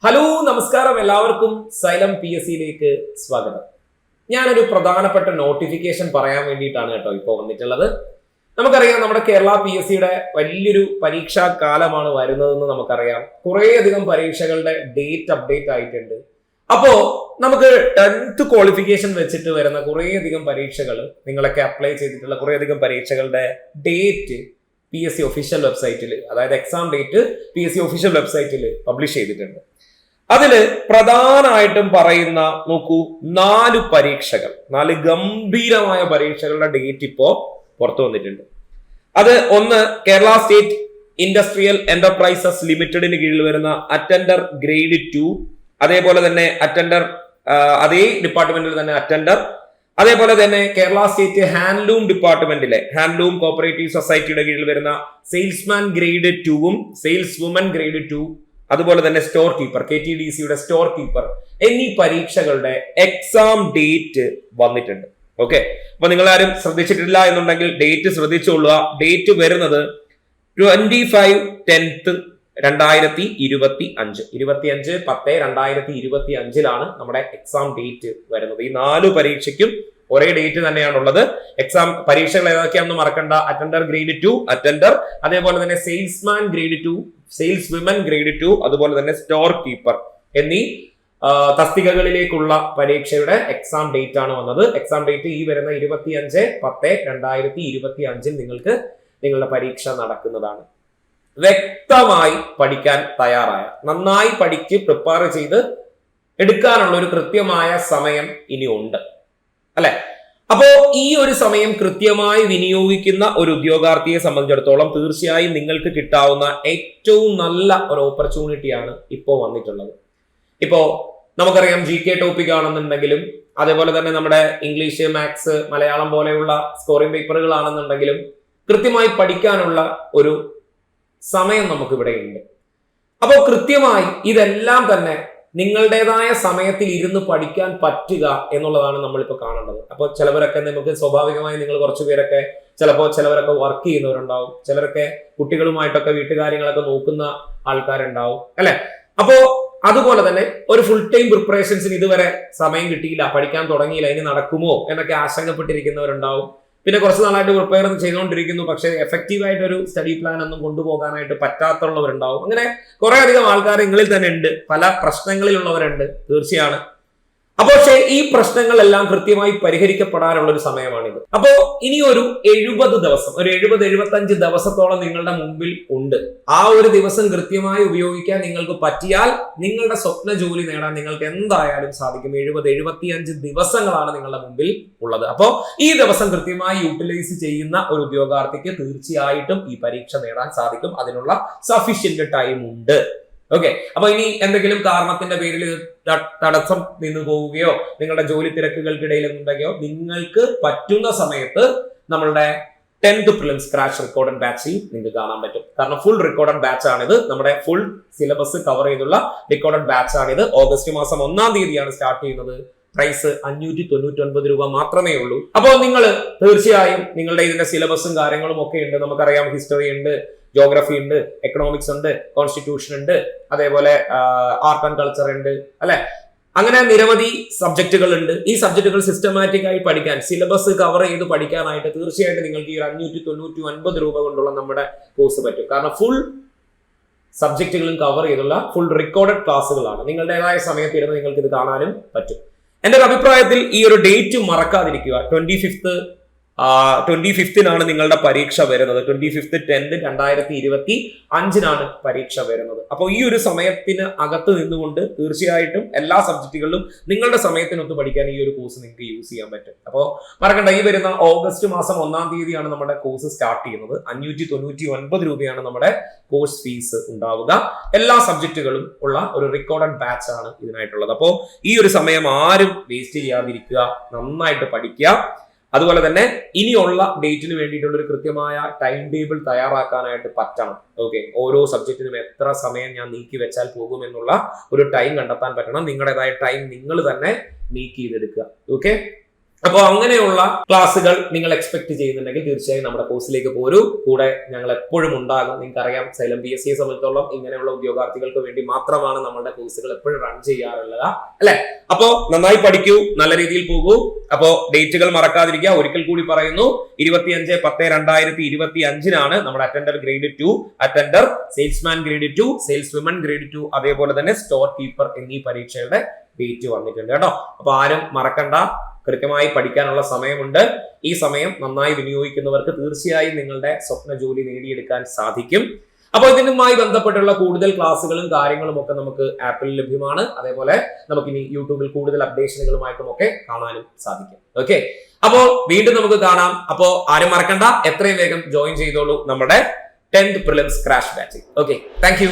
Hello നമസ്കാരം, എല്ലാവർക്കും xylem PSC സ്വാഗതം. ഞാനൊരു പ്രധാനപ്പെട്ട നോട്ടിഫിക്കേഷൻ പറയാൻ വേണ്ടിയിട്ടാണ് കേട്ടോ ഇപ്പോൾ വന്നിട്ടുള്ളത്. നമുക്കറിയാം, നമ്മുടെ കേരള PSCയുടെ വലിയൊരു പരീക്ഷാ കാലമാണ് വരുന്നതെന്ന് നമുക്കറിയാം. കുറേയധികം പരീക്ഷകളുടെ ഡേറ്റ് അപ്ഡേറ്റ് ആയിട്ടുണ്ട്. അപ്പോ നമുക്ക് 10th ക്വാളിഫിക്കേഷൻ വെച്ചിട്ട് വരുന്ന കുറേയധികം പരീക്ഷകൾ, നിങ്ങളൊക്കെ അപ്ലൈ ചെയ്തിട്ടുള്ള കുറേയധികം പരീക്ഷകളുടെ ഡേറ്റ് PSC ഒഫീഷ്യൽ വെബ്സൈറ്റിൽ, അതായത് എക്സാം ഡേറ്റ് PSC ഒഫീഷ്യൽ വെബ്സൈറ്റിൽ പബ്ലിഷ് ചെയ്തിട്ടുണ്ട്. അതില് പ്രധാനമായിട്ടും പറയുന്ന നോക്കൂ, 4 പരീക്ഷകൾ, 4 ഗംഭീരമായ പരീക്ഷകളുടെ ഡേറ്റ് ഇപ്പോ പുറത്തു വന്നിട്ടുണ്ട്. അത് ഒന്ന്, കേരള സ്റ്റേറ്റ് ഇൻഡസ്ട്രിയൽ എന്റർപ്രൈസസ് ലിമിറ്റഡിന് കീഴിൽ വരുന്ന അറ്റൻഡർ ഗ്രേഡ് 2, അതേപോലെ തന്നെ അറ്റൻഡർ, അതേ ഡിപ്പാർട്ട്മെന്റിൽ തന്നെ അറ്റൻഡർ, അതേപോലെ തന്നെ കേരള സ്റ്റേറ്റ് ഹാൻഡ്ലൂം ഡിപ്പാർട്ട്മെന്റിലെ ഹാൻഡ്ലൂം കോപ്പറേറ്റീവ് സൊസൈറ്റിയുടെ കീഴിൽ വരുന്ന സെയിൽസ്മാൻ ഗ്രേഡ് 2-ഉം സെയിൽസ് വുമൻ ഗ്രേഡ് 2, അതുപോലെ തന്നെ സ്റ്റോർ കീപ്പർ, KTDCയുടെ സ്റ്റോർ കീപ്പർ എന്നീ പരീക്ഷകളുടെ എക്സാം ഡേറ്റ് വന്നിട്ടുണ്ട്. ഓക്കെ, അപ്പൊ നിങ്ങൾ ആരും ശ്രദ്ധിച്ചിട്ടില്ല എന്നുണ്ടെങ്കിൽ ഡേറ്റ് ശ്രദ്ധിച്ചോളുക. ഡേറ്റ് വരുന്നത് 25/10/2025, 25/10/2025 നമ്മുടെ എക്സാം ഡേറ്റ് വരുന്നത്. ഈ 4 പരീക്ഷയ്ക്കും ഒരേ ഡേറ്റ് തന്നെയാണുള്ളത്. എക്സാം പരീക്ഷകൾ ഏതൊക്കെയാണെന്ന് മറക്കണ്ട. അറ്റൻഡർ ഗ്രേഡ് 2 അറ്റൻഡർ, അതേപോലെ തന്നെ salesman grade 2, sales women grade 2, അതുപോലെ തന്നെ സ്റ്റോർ കീപ്പർ എന്നീ തസ്തികകളിലേക്കുള്ള പരീക്ഷയുടെ എക്സാം ഡേറ്റ് ആണ് വന്നത്. എക്സാം ഡേറ്റ് ഈ വരുന്ന 25/10/2025 നിങ്ങൾക്ക് നിങ്ങളുടെ പരീക്ഷ നടക്കുന്നതാണ്. വ്യക്തമായി പഠിക്കാൻ തയ്യാറായ, നന്നായി പഠിച്ച് പ്രിപ്പയർ ചെയ്ത് എടുക്കാനുള്ള ഒരു കൃത്യമായ സമയം ഇനി ഉണ്ട്, അല്ലെ? അപ്പോ ഈ ഒരു സമയം കൃത്യമായി വിനിയോഗിക്കുന്ന ഒരു ഉദ്യോഗാർത്ഥിയെ സംബന്ധിച്ചിടത്തോളം തീർച്ചയായും നിങ്ങൾക്ക് കിട്ടാവുന്ന ഏറ്റവും നല്ല ഒരു ഓപ്പർച്യൂണിറ്റിയാണ് ഇപ്പോൾ വന്നിട്ടുള്ളത്. ഇപ്പോ നമുക്കറിയാം, GK ടോപ്പിക് ആണെന്നുണ്ടെങ്കിലും, അതേപോലെ തന്നെ നമ്മുടെ ഇംഗ്ലീഷ്, മാത്സ്, മലയാളം പോലെയുള്ള സ്കോറിംഗ് പേപ്പറുകൾ ആണെന്നുണ്ടെങ്കിലും കൃത്യമായി പഠിക്കാനുള്ള ഒരു സമയം നമുക്കിവിടെ ഉണ്ട്. അപ്പോൾ കൃത്യമായി ഇതെല്ലാം തന്നെ നിങ്ങളുടേതായ സമയത്തിൽ ഇരുന്ന് പഠിക്കാൻ പറ്റുക എന്നുള്ളതാണ് നമ്മളിപ്പോൾ കാണേണ്ടത്. അപ്പോൾ ചിലവരൊക്കെ, നമുക്ക് സ്വാഭാവികമായി നിങ്ങൾ കുറച്ചു പേരൊക്കെ ചിലവരൊക്കെ വർക്ക് ചെയ്യുന്നവരുണ്ടാവും, ചിലരൊക്കെ കുട്ടികളുമായിട്ടൊക്കെ വീട്ടുകാര്യങ്ങളൊക്കെ നോക്കുന്ന ആൾക്കാരുണ്ടാവും, അല്ലെ? അപ്പോ അതുപോലെ തന്നെ ഒരു ഫുൾ ടൈം പ്രിപ്പറേഷൻസിന് ഇതുവരെ സമയം കിട്ടിയില്ല, പഠിക്കാൻ തുടങ്ങിയില്ല, ഇനി നടക്കുമോ എന്നൊക്കെ ആശങ്കപ്പെട്ടിരിക്കുന്നവരുണ്ടാവും. പിന്നെ കുറച്ച് നാളായിട്ട് പ്രിപ്പയർ ചെയ്തുകൊണ്ടിരിക്കുന്നു, പക്ഷേ എഫക്റ്റീവായിട്ട് ഒരു സ്റ്റഡി പ്ലാൻ ഒന്നും കൊണ്ടുപോകാനായിട്ട് പറ്റാത്തുള്ളവരുണ്ടാവും. അങ്ങനെ കുറെ അധികം ആൾക്കാർ നിങ്ങളിൽ തന്നെ ഉണ്ട്, പല പ്രശ്നങ്ങളിലുള്ളവരുണ്ട്, തീർച്ചയാണ്. അപ്പോ പക്ഷേ ഈ പ്രശ്നങ്ങളെല്ലാം കൃത്യമായി പരിഹരിക്കപ്പെടാനുള്ള ഒരു സമയമാണിത്. അപ്പോ ഇനി ഒരു 70 ദിവസം, ഒരു 70-75 ദിവസത്തോളം നിങ്ങളുടെ മുമ്പിൽ ഉണ്ട്. ആ ഒരു ദിവസം കൃത്യമായി ഉപയോഗിക്കാൻ നിങ്ങൾക്ക് പറ്റിയാൽ നിങ്ങളുടെ സ്വപ്ന ജോലി നേടാൻ നിങ്ങൾക്ക് എന്തായാലും സാധിക്കും. 70-75 ദിവസങ്ങളാണ് നിങ്ങളുടെ മുമ്പിൽ ഉള്ളത്. അപ്പോ ഈ ദിവസം കൃത്യമായി യൂട്ടിലൈസ് ചെയ്യുന്ന ഒരു ഉദ്യോഗാർത്ഥിക്ക് തീർച്ചയായിട്ടും ഈ പരീക്ഷ നേടാൻ സാധിക്കും. അതിനുള്ള സഫീഷ്യന്റ് ടൈം ഉണ്ട്. ഓക്കെ, അപ്പൊ ഇനി എന്തെങ്കിലും കാരണത്തിന്റെ പേരിൽ തടസ്സം നിന്ന് പോവുകയോ നിങ്ങളുടെ ജോലി തിരക്കുകൾക്കിടയിൽ ഉണ്ടെങ്കിലോ നിങ്ങൾക്ക് പറ്റുന്ന സമയത്ത് നമ്മളുടെ 10th പ്രിലിംസ് ക്രാഷ് റെക്കോർഡഡ് ബാച്ചിൽ നിങ്ങൾക്ക് കാണാൻ പറ്റും. കാരണം ഫുൾ റെക്കോർഡഡ് ബാച്ച് ആണിത്. നമ്മുടെ ഫുൾ സിലബസ് കവർ ചെയ്തുള്ള റെക്കോർഡഡ് ബാച്ച് ആണിത്. ഓഗസ്റ്റ് മാസം 1-ാം തീയതിയാണ് സ്റ്റാർട്ട് ചെയ്യുന്നത്. പ്രൈസ് 599 രൂപ മാത്രമേ ഉള്ളൂ. അപ്പോൾ നിങ്ങൾ തീർച്ചയായും നിങ്ങളുടെ ഇതിന്റെ സിലബസും കാര്യങ്ങളും ഒക്കെ ഉണ്ട്. നമുക്കറിയാം, ഹിസ്റ്ററി ഉണ്ട്, ജോഗ്രഫി ഉണ്ട്, എക്കണോമിക്സ് ഉണ്ട്, കോൺസ്റ്റിറ്റ്യൂഷൻ ഉണ്ട്, അതേപോലെ ആർട്ട് ആൻഡ് കൾച്ചർ ഉണ്ട്, അല്ലെ? അങ്ങനെ നിരവധി സബ്ജക്റ്റുകൾ ഉണ്ട്. ഈ സബ്ജക്റ്റുകൾ സിസ്റ്റമാറ്റിക് ആയി പഠിക്കാൻ, സിലബസ് കവർ ചെയ്ത് പഠിക്കാനായിട്ട് തീർച്ചയായിട്ടും നിങ്ങൾക്ക് ഈ 599 രൂപ കൊണ്ടുള്ള നമ്മുടെ കോഴ്സ് പറ്റും. കാരണം ഫുൾ സബ്ജക്റ്റുകളും കവർ ചെയ്തുള്ള ഫുൾ റെക്കോർഡഡ് ക്ലാസ്സുകളാണ്. നിങ്ങളുടേതായ സമയത്ത് ഇരുന്ന് നിങ്ങൾക്ക് ഇത് കാണാനും പറ്റും. എന്റെ ഒരു അഭിപ്രായത്തിൽ ഈ ഒരു ഡേറ്റ് മറക്കാതിരിക്കുക. 25th നിങ്ങളുടെ പരീക്ഷ വരുന്നത്. 25/10/2025 പരീക്ഷ വരുന്നത്. അപ്പോൾ ഈ ഒരു സമയത്തിന് അകത്ത് നിന്നുകൊണ്ട് തീർച്ചയായിട്ടും എല്ലാ സബ്ജക്റ്റുകളിലും നിങ്ങളുടെ സമയത്തിനൊത്ത് പഠിക്കാൻ ഈ ഒരു കോഴ്സ് നിങ്ങൾക്ക് യൂസ് ചെയ്യാൻ പറ്റും. അപ്പോൾ മറക്കണ്ട, ഈ വരുന്ന ഓഗസ്റ്റ് മാസം 1-ാം തീയതിയാണ് നമ്മുടെ കോഴ്സ് സ്റ്റാർട്ട് ചെയ്യുന്നത്. 599 രൂപയാണ് നമ്മുടെ കോഴ്സ് ഫീസ് ഉണ്ടാവുക. എല്ലാ സബ്ജക്റ്റുകളും ഉള്ള ഒരു റെക്കോർഡഡ് ബാച്ച് ആണ് ഇതിനായിട്ടുള്ളത്. അപ്പോൾ ഈ ഒരു സമയം ആരും വേസ്റ്റ് ചെയ്യാതിരിക്കുക, നന്നായിട്ട് പഠിക്കുക. അതുപോലെ തന്നെ ഇനിയുള്ള ഡേറ്റിന് വേണ്ടിയിട്ടുള്ള ഒരു കൃത്യമായ ടൈം ടേബിൾ തയ്യാറാക്കാനായിട്ട് പറ്റണം. ഓക്കെ, ഓരോ സബ്ജക്റ്റിനും എത്ര സമയം ഞാൻ നീക്കി വെച്ചാൽ പോകും എന്നുള്ള ഒരു ടൈം കണ്ടെത്താൻ പറ്റണം. നിങ്ങളുടേതായ ടൈം നിങ്ങൾ തന്നെ നീക്കി ചെയ്തെടുക്കുക. ഓക്കെ. അപ്പോൾ അങ്ങനെയുള്ള ക്ലാസ്സുകൾ നിങ്ങൾ എക്സ്പെക്ട് ചെയ്യുന്നുണ്ടെങ്കിൽ തീർച്ചയായും നമ്മുടെ കോഴ്സിലേക്ക് പോരൂ. കൂടെ ഞങ്ങൾ എപ്പോഴും ഉണ്ടാകും. നിങ്ങൾക്കറിയാം, സൈലം PSCയെ സംബന്ധിച്ചോളം ഇങ്ങനെയുള്ള ഉദ്യോഗാർത്ഥികൾക്ക് വേണ്ടി മാത്രമാണ് നമ്മുടെ കോഴ്സുകൾ എപ്പോഴും റൺ ചെയ്യാറുള്ളത്, അല്ലെ? അപ്പോ നന്നായി പഠിക്കൂ, നല്ല രീതിയിൽ പോകൂ. അപ്പോ ഡേറ്റുകൾ മറക്കാതിരിക്കുക. ഒരിക്കൽ കൂടി പറയുന്നു, 25/10/2025 നമ്മുടെ attender grade 2, attender salesman grade 2, sales women grade 2, അതേപോലെ തന്നെ സ്റ്റോർ കീപ്പർ എന്നീ പരീക്ഷയുടെ ഡേറ്റ് വന്നിട്ടുണ്ട് കേട്ടോ. അപ്പൊ ആരും മറക്കണ്ട, കൃത്യമായി പഠിക്കാനുള്ള സമയമുണ്ട്. ഈ സമയം നന്നായി വിനിയോഗിക്കുന്നവർക്ക് തീർച്ചയായും നിങ്ങളുടെ സ്വപ്ന ജോലി നേടിയെടുക്കാൻ സാധിക്കും. അപ്പോൾ ഇതിനുമായി ബന്ധപ്പെട്ടുള്ള കൂടുതൽ ക്ലാസ്സുകളും കാര്യങ്ങളും ഒക്കെ നമുക്ക് ആപ്പിൽ ലഭ്യമാണ്. അതേപോലെ നമുക്കിനി യൂട്യൂബിൽ കൂടുതൽ അപ്ഡേഷനുകളുമായിട്ടും ഒക്കെ കാണാനും സാധിക്കും. ഓക്കെ, അപ്പോൾ വീണ്ടും നമുക്ക് കാണാം. അപ്പോൾ ആരും മറക്കണ്ട, എത്രയും വേഗം ജോയിൻ ചെയ്തോളൂ നമ്മുടെ 10th prelims crash batch. Okay, thank you.